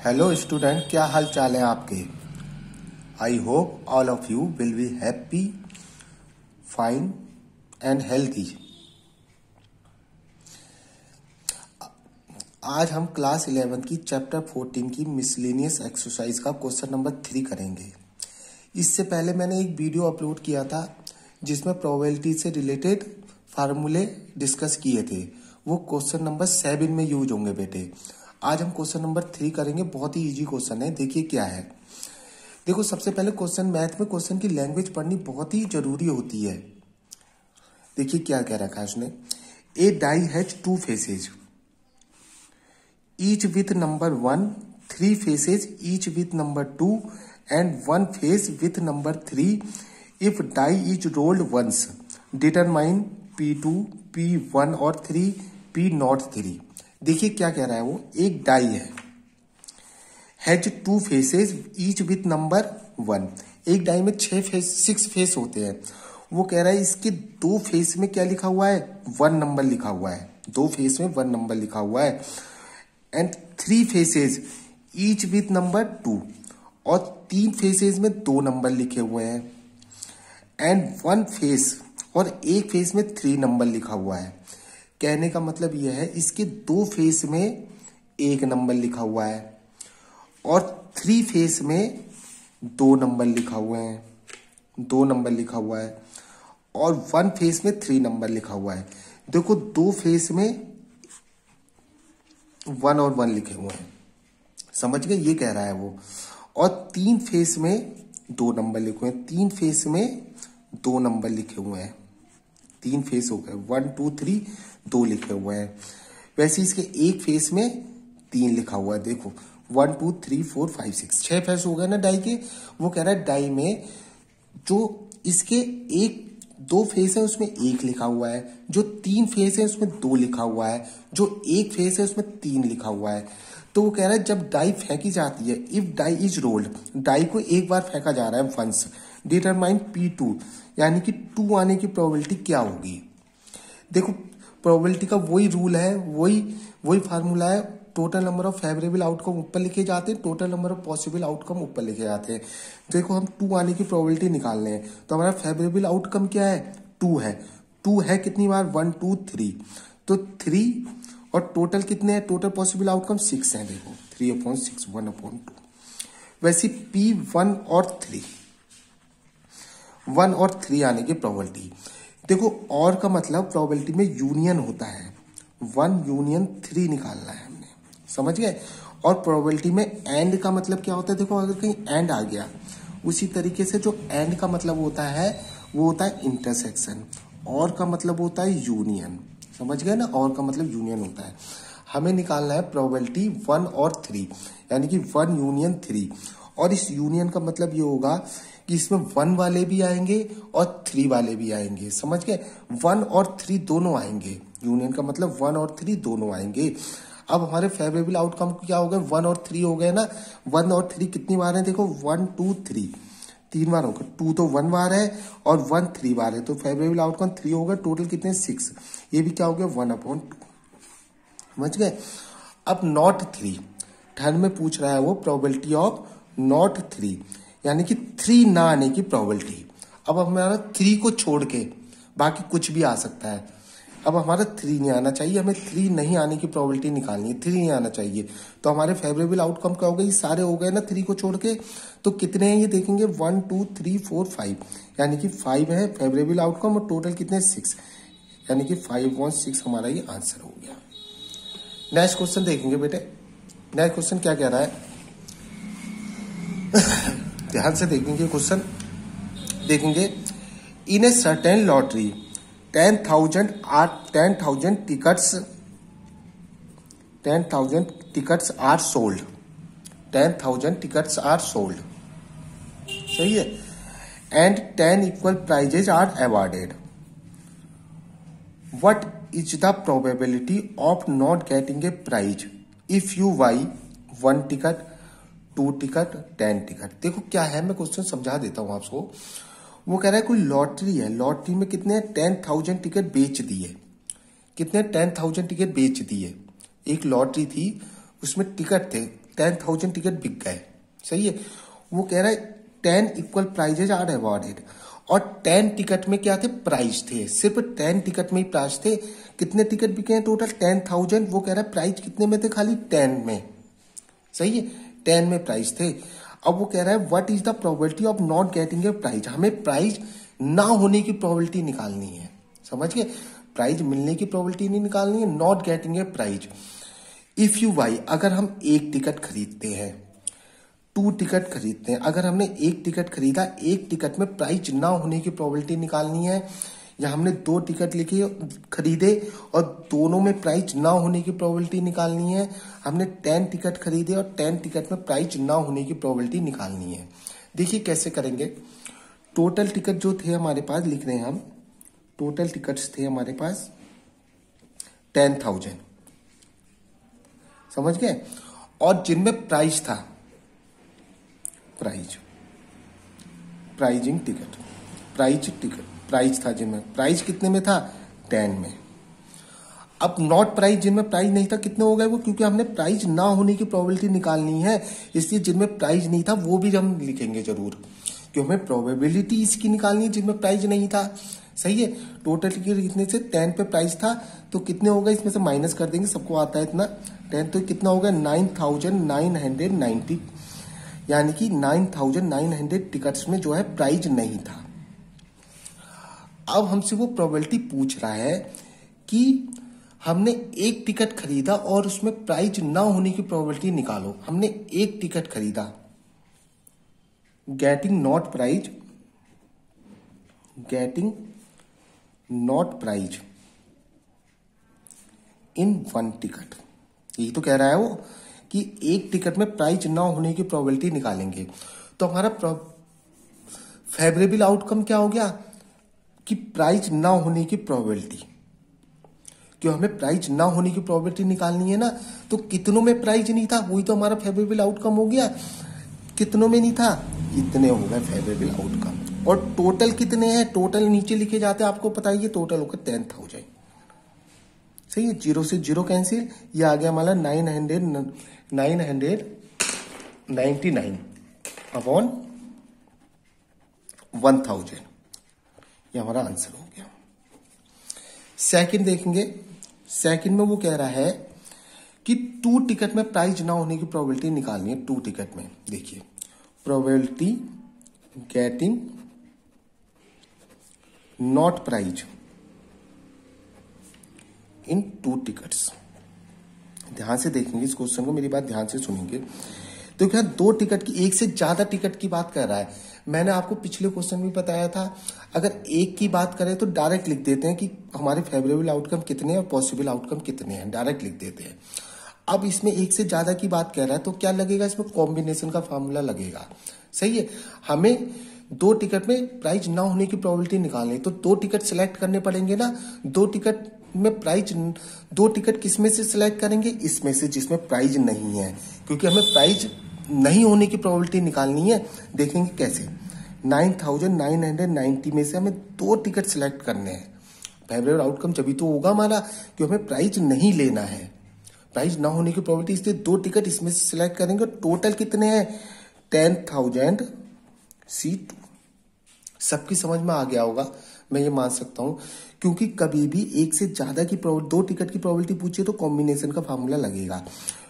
Hello student, क्या हाल चाल है आपके। I hope all of you will be happy, fine and healthy. आज हम क्लास 11 की चैप्टर 14 की मिसलेनियस एक्सरसाइज का क्वेश्चन नंबर 3 करेंगे। इससे पहले मैंने एक वीडियो अपलोड किया था जिसमें प्रोबेबिलिटी से रिलेटेड फार्मूले डिस्कस किए थे। वो क्वेश्चन नंबर 7 में यूज होंगे बेटे। आज हम क्वेश्चन नंबर 3 करेंगे। बहुत ही इजी क्वेश्चन है। देखिए क्या है। देखो, सबसे पहले क्वेश्चन, मैथ में क्वेश्चन की लैंग्वेज पढ़नी बहुत ही जरूरी होती है। देखिए क्या कह रखा है उसने। A die has 2 faces each with number 1, 3 faces each with number 2 and 1 face with number 3. If die is rolled once, determine P2, P1 और 3, P not 3. देखिए क्या कह रहा है वो। एक डाई है, has 2 faces each with number 1। एक डाई में 6 फेस होते हैं। वो कह रहा है इसके 2 फेस में क्या लिखा हुआ है, 1 नंबर लिखा हुआ है। 2 फेस में 1 नंबर लिखा हुआ है। And 3 faces each with number 2 और 3 फेसेज में 2 नंबर लिखे हुए हैं। एंड 1 फेस और एक फेस में 3 नंबर लिखा हुआ है। कहने का मतलब यह है इसके 2 फेस में 1 नंबर लिखा हुआ है और 3 फेस में 2 नंबर लिखा हुआ है। 2 नंबर लिखा हुआ है और 1 फेस में 3 नंबर लिखा हुआ है। देखो, 2 फेस में 1 और 1 लिखे हुए हैं, समझ गए, ये कह रहा है वो। और 3 फेस में 2 नंबर लिखे हुए हैं। 3 फेस में 2 नंबर लिखे हुए हैं। 3 फेस हो गए, 1 2 3, 2 लिखे हुए हैं। वैसे इसके एक फेस में 3 लिखा हुआ है। देखो 1 2 3 4 5 6, 6 फेस हो गए ना डाई के। वो कह रहा है डाई में जो इसके 2 फेस है उसमें 1 लिखा हुआ है, जो 3 फेस है उसमें 2 लिखा हुआ है, जो एक फेस है उसमें 3 लिखा हुआ है। तो वो कह रहा है जब डाई फेंकी जाती है, if die is rolled, die को एक बार फेंका जा रहा है वंस, डिटरमाइन P2, यानी कि 2 आने की प्रोबेबिलिटी क्या होगी। देखो, प्रोबेबिलिटी का वही रूल है, वही फार्मूला है। Total number of favourable outcome ऊपर लिखे जाते हैं, total number of possible outcome ऊपर लिखे जाते हैं। देखो, हम 2 आने की प्रोबेबिलिटी निकाल रहे हैं तो हमारा फेवरेबल आउटकम क्या है, 2 है। 2 है कितनी बार, 1 2 3, तो 3 और टोटल कितने हैं, टोटल पॉसिबल आउटकम 6 है। देखो 3/6, 1/2। वैसे P1 और 3, 1 और 3 आने की प्रोबेबिलिटी। देखो, और का मतलब प्रोबेबिलिटी में यूनियन होता है। 1 यूनियन 3 निकालना है हमने, समझ गए। और प्रोबेबिलिटी में एंड का मतलब क्या होता है। देखो, अगर कहीं एंड आ गया, उसी तरीके से जो एंड का मतलब होता है वो होता है इंटरसेक्शन। और का मतलब होता है यूनियन, समझ गए ना। और का मतलब यूनियन होता है। हमें निकालना है प्रोबेबिलिटी 1 और 3, यानी कि 1 यूनियन 3। और इस यूनियन का मतलब ये होगा कि इसमें 1 वाले भी आएंगे और 3 वाले भी आएंगे, समझ गए। 1 और 3 दोनों आएंगे। यूनियन का मतलब 1 और 3 दोनों आएंगे। अब हमारे फेवरेबल आउटकम क्या हो गए, 1 और 3 हो गए ना। 1 और 3 कितनी बार है, देखो 1 2 3, 3 बार हो गए। 2 तो 1 बार है और 1 3 बार है, तो फेवरेबल आउटकम 3 हो गए। टोटल कितने, 6। ये भी क्या हो गया, 1/2, समझ गए। अब नॉट 3, थर्ड में पूछ रहा है वो प्रोबेबिलिटी ऑफ नॉट 3, यानी कि 3 ना आने की प्रोबेबिलिटी। अब हमारा 3 को छोड़ के बाकी कुछ भी आ सकता है। अब हमारा 3 नहीं आना चाहिए, हमें 3 नहीं आने की प्रोबेबिलिटी निकालनी है। 3 नहीं आना चाहिए, तो हमारे फेवरेबल आउटकम क्या हो गए, ये सारे हो गए ना 3 को छोड़ के। तो कितने हैं ये देखेंगे, 1 2 3 4 5, यानी कि 5 है फेवरेबल आउटकम। और टोटल कितने, 6, यानी कि 5/6 हमारा ये आंसर हो गया। नेक्स्ट क्वेश्चन देखेंगे बेटे। नेक्स्ट क्वेश्चन क्या कह रहा है, ध्यान से देखेंगे क्वेश्चन। देखेंगे, in a certain lottery 10,000 tickets are sold. 10,000 tickets are sold. सही है। And 10 equal prizes are awarded. What is the probability of not getting a prize if you buy 1 ticket, 2 ticket, 10 ticket? देखो क्या है, मैं question समझा देता हूं आपको। वो कह रहा है कोई लॉटरी है, लॉटरी में कितने 10,000 टिकट बेच दिए। कितने, 10,000 टिकट बेच दिए। एक लॉटरी थी, उसमें टिकट थे 10,000 टिकट बिक गए, सही है। वो कह रहा है 10 इक्वल प्राइजेज आर अवॉर्डेड, और 10 टिकट में क्या थे, प्राइज थे, सिर्फ 10 टिकट में ही प्राइज थे। कितने टिकट बिके हैं टोटल, 10,000। वो कह रहा है प्राइज कितने में थे, खाली 10 में, सही है, 10 में प्राइज थे। अब वो कह रहा है what is the probability of not getting a prize, हमें प्राइज ना होने की प्रोबेबिलिटी निकालनी है, समझ गए। प्राइज मिलने की प्रोबेबिलिटी नहीं निकालनी है, not getting a prize. If you buy, अगर हम एक टिकट खरीदते हैं, 2 टिकट खरीदते हैं, अगर हमने एक टिकट खरीदा, एक टिकट में प्राइज ना होने की प्रोबेबिलिटी निकालनी है, या हमने 2 टिकट लिखे खरीदे और दोनों में प्राइज ना होने की प्रोबेबिलिटी निकालनी है, हमने 10 टिकट खरीदे और 10 टिकट में प्राइज ना होने की प्रोबेबिलिटी निकालनी है। देखिए कैसे करेंगे। टोटल टिकट जो थे हमारे पास, लिख रहे हैं हम, टोटल टिकट्स थे हमारे पास 10,000, समझ गए, और जिनमें प्राइज था, प्राइजिंग टिकट, प्राइज था, जिनमें प्राइज कितने में था, 10 में। अब नॉट प्राइज, जिनमें प्राइज नहीं था, कितने हो गए वो, क्योंकि हमने प्राइज ना होने की प्रोबेबिलिटी निकालनी है, इसलिए जिनमें प्राइज नहीं था वो भी हम लिखेंगे जरूर, क्योंकि हमें प्रोबेबिलिटी इसकी निकालनी है जिनमें प्राइज नहीं था, सही है। टोटल टिकट कितने से, 10 पे प्राइस था, तो कितने हो गए, इसमें से माइनस कर देंगे, सबको आता है इतना, 10, तो कितना हो गया 9,990, यानी कि 9,900 टिकट्स में जो है प्राइज नहीं था। अब हमसे वो प्रोबेबिलिटी पूछ रहा है कि हमने एक टिकट खरीदा और उसमें प्राइज ना होने की प्रोबेबिलिटी निकालो। हमने एक टिकट खरीदा, getting not prize in 1 ticket, यही तो कह रहा है वो कि एक टिकट में प्राइज ना होने की प्रोबेबिलिटी निकालेंगे। तो हमारा फेवरेबल आउटकम क्या हो गया कि प्राइज ना होने की प्रोबेबिलिटी, क्यों हमें प्राइज ना होने की प्रोबेबिलिटी निकालनी है ना, तो कितनों में प्राइज नहीं था, वही तो हमारा फेवरेबल आउटकम हो गया। कितनों में नहीं था, इतने हो गए फेवरेबल आउटकम। और टोटल कितने हैं, टोटल नीचे लिखे जाते हैं, आपको पता है ये टोटल होकर 10,000, सही है। 0 से 0 कैंसिल, ये आ गया हमारा 999 अपॉन 1000, ये हमारा आंसर हो गया। सेकंड देखेंगे, सेकंड में वो कह रहा है कि 2 टिकट में प्राइज ना होने की प्रोबेबिलिटी निकालनी है। 2 टिकट में देखिए, probability getting not prize in 2 tickets. ध्यान से देखेंगे इस क्वेश्चन को, मेरी बात ध्यान से सुनेंगे। तो क्या 2 टिकट की, एक से ज्यादा टिकट की बात कर रहा है। मैंने आपको पिछले क्वेश्चन में बताया था, अगर एक की बात करें तो डायरेक्ट लिख देते हैं कि हमारे फेवरेबल आउटकम कितने हैं और पॉसिबल आउटकम कितने हैं, डायरेक्ट लिख देते हैं। अब इसमें एक से ज्यादा की बात कर रहा है, तो क्या लगेगा, इसमें कॉम्बिनेशन का फॉर्मूला लगेगा, सही है। हमें 2 टिकट में प्राइज ना होने की प्रोबेबिलिटी निकालनी, तो 2 टिकट सिलेक्ट करने पड़ेंगे ना। 2 टिकट में प्राइज, 2 टिकट किसमें से सिलेक्ट करेंगे, इसमें से जिसमें प्राइज नहीं है, क्योंकि हमें प्राइज नहीं होने की प्रोबेबिलिटी निकालनी है। देखेंगे कैसे, 9,990 में से हमें 2 टिकट सिलेक्ट करने हैं। फेवरेबल आउटकम जब भी तो होगा हमारा, क्योंकि हमें प्राइज नहीं लेना है, प्राइज ना होने की प्रोबेबिलिटी, इसलिए 2 टिकट इसमें से सिलेक्ट करेंगे। टोटल कितने हैं, 10,000 C2। सबकी समझ में आ गया होगा, मैं ये मान सकता हूं, क्योंकि कभी भी एक से ज्यादा की 2 टिकट की प्रोबेबिलिटी पूछिए तो कॉम्बिनेशन का फार्मूला लगेगा।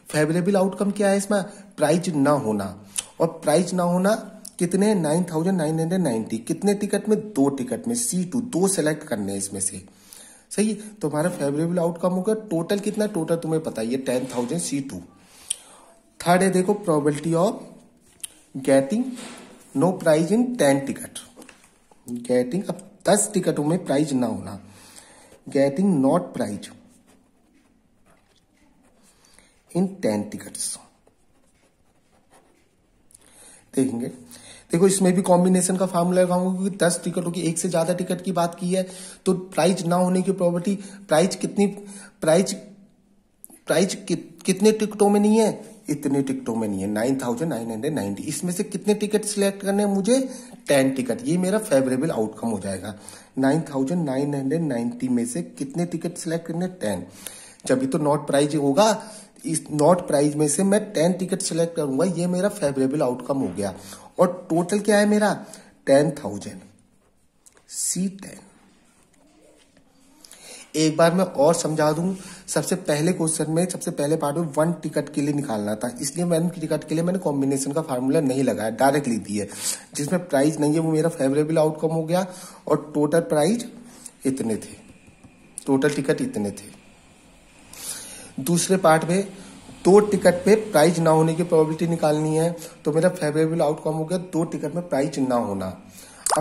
फेवरेबल आउटकम क्या है इसमें, प्राइज ना होना, और प्राइज ना होना कितने, 9,990, कितने टिकट में, 2 टिकट में, C2, 2 सेलेक्ट करने हैं इसमें से, सही है। तो हमारा फेवरेबल आउटकम होगा, टोटल कितना, टोटल तुम्हें पता है 10,000 C2। थर्ड है देखो, probability of getting no prize in 10 ticket, getting, अब 10 टिकटों में प्राइज ना होना, getting not prize in 10 tickets. देखेंगे, देखो इसमें भी कॉम्बिनेशन का फार्मूला लगाऊंगा, क्योंकि 10 टिकटों की, एक से ज्यादा टिकट की बात की है, तो प्राइज ना होने की प्रोबेबिलिटी, प्राइज कितने टिकटों में नहीं है, इतने टिकटों में नहीं है, 9,990। इसमें से कितने टिकट सिलेक्ट करने हैं मुझे, 10 टिकट, ये मेरा फेवरेबल आउटकम हो जाएगा। 9,990 में से कितने टिकट सिलेक्ट करने, 10। जब भी तो नॉट प्राइज होगा, इस नॉट प्राइस में से मैं 10 टिकट सेलेक्ट करूंगा, ये मेरा फेवरेबल आउटकम हो गया। और टोटल क्या है मेरा 10,000 C10। एक बार मैं और समझा दूं, सबसे पहले क्वेश्चन में सबसे पहले पार्ट में 1 टिकट के लिए निकालना था, इसलिए 1 टिकट के लिए मैंने कॉम्बिनेशन का फार्मूला नहीं लगाया, डायरेक्ट लिख दिया। जिसमें प्राइस नहीं है वो मेरा फेवरेबल आउटकम हो गया और टोटल प्राइस इतने थे, टोटल टिकट इतने थे। दूसरे पार्ट में 2 टिकट पे प्राइस ना होने की प्रोबेबिलिटी निकालनी है, तो मेरा फेवरेबल आउटकम हो गया 2 टिकट में प्राइस ना होना।